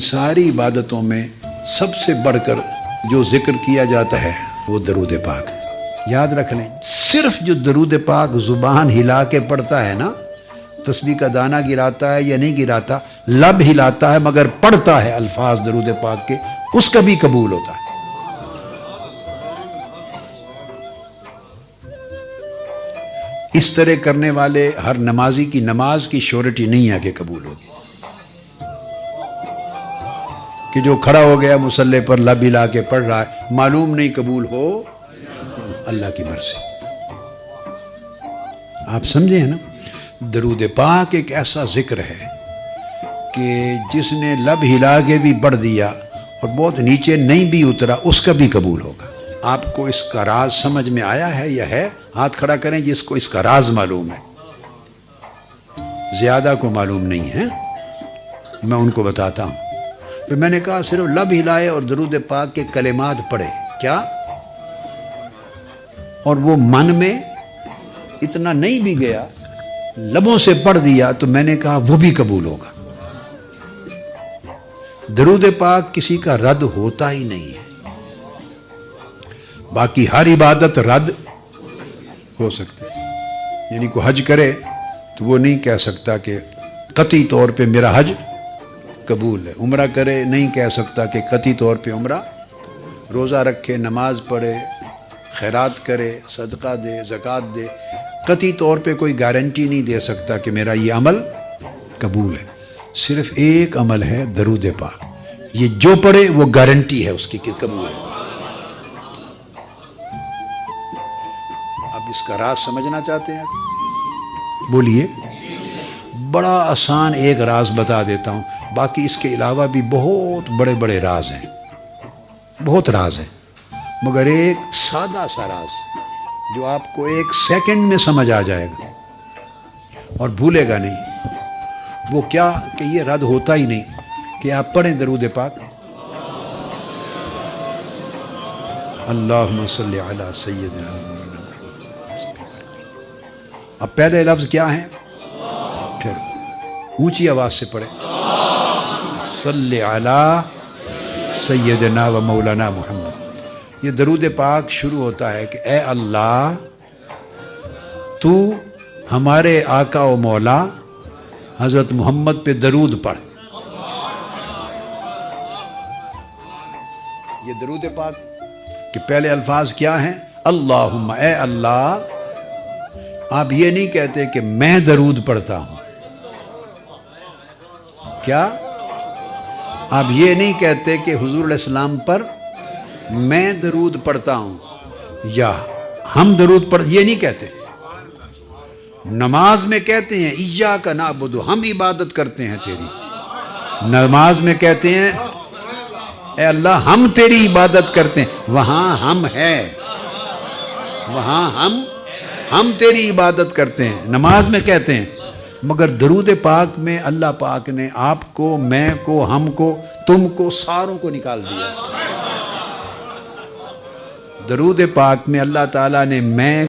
सारी इबादतों में सबसे बढ़कर जो जिक्र किया जाता है वो दरूद पाक। याद रख लें, सिर्फ जो दरूद पाक ज़ुबान हिला के पढ़ता है ना, तस्बीह का दाना गिराता है या नहीं गिराता, लब हिलाता है मगर पढ़ता है अल्फाज दरूद पाक के, उसका भी कबूल होता है। इस तरह करने वाले हर नमाजी की नमाज की श्योरिटी नहीं है कि कबूल होगी, कि जो खड़ा हो गया मुसल्ले पर लब हिला के पढ़ रहा है, मालूम नहीं कबूल हो, अल्लाह की मर्जी। आप समझे हैं ना, दरूद पाक एक ऐसा जिक्र है कि जिसने लब हिला के भी पढ़ दिया और बहुत नीचे नहीं भी उतरा, उसका भी कबूल होगा। आपको इसका राज समझ में आया है या है? हाथ खड़ा करें जिसको इसका राज मालूम है। ज्यादा को मालूम नहीं है, मैं उनको बताता हूं। तो मैंने कहा सिर्फ लब हिलाए और दरूद पाक के कलेमात पढ़े, क्या? और वो मन में इतना नहीं भी गया, लबों से पढ़ दिया, तो मैंने कहा वो भी कबूल होगा। दरूद पाक किसी का रद्द होता ही नहीं है। बाकी हर इबादत रद्द हो सकती है, यानी को हज करे तो वो नहीं कह सकता कि कतई तौर पे मेरा हज कबूल है। उम्रा करे नहीं कह सकता कि कतई तौर पे उम्रा। रोज़ा रखे, नमाज पढ़े, खैरात करे, सदका दे, ज़कात दे, कतई तौर पे कोई गारंटी नहीं दे सकता कि मेरा ये अमल कबूल है। सिर्फ एक अमल है दरूद पाक, ये जो पढ़े वो गारंटी है उसकी कि कबूल है। अब इसका राज समझना चाहते हैं? बोलिए। बड़ा आसान एक राज बता देता हूं, बाकी इसके अलावा भी बहुत बड़े बड़े राज हैं, बहुत राज हैं, मगर एक सादा सा राज जो आपको एक सेकंड में समझ आ जाएगा और भूलेगा नहीं। वो क्या कि ये रद्द होता ही नहीं कि आप पढ़ें दरूद पाक, अल्लाहुम्मा सल्ली अला सय्यिदिना। अब पहले लफ्ज क्या है? फिर ऊंची आवाज से पढ़े, सल्ली अला सय्यिदिना व मौलाना मुहम्मद। ये दरूद पाक शुरू होता है कि ए अल्लाह, तू हमारे आका व मौला हजरत मोहम्मद पे दरूद पढ़। ये दरूद पाक के पहले अल्फाज क्या हैं? अल्लाहुम्मा, ए अल्लाह। आप ये नहीं कहते कि मैं दरूद पढ़ता हूं, क्या? आप ये नहीं कहते कि हुजूर अलैहिस्सलाम पर मैं दरूद पढ़ता हूं या हम दरूद पढ़, ये नहीं कहते। नमाज में कहते हैं इय्याका नअबुदु, हम इबादत करते हैं तेरी। नमाज में कहते हैं ए अल्लाह हम तेरी इबादत करते हैं, वहां हम है, वहां हम तेरी इबादत करते हैं, नमाज में कहते हैं। मगर दरूद पाक में अल्लाह पाक ने आपको, मैं को, हमको, तुमको, सारों को निकाल दिया। दरूद पाक में अल्लाह ताला ने मैं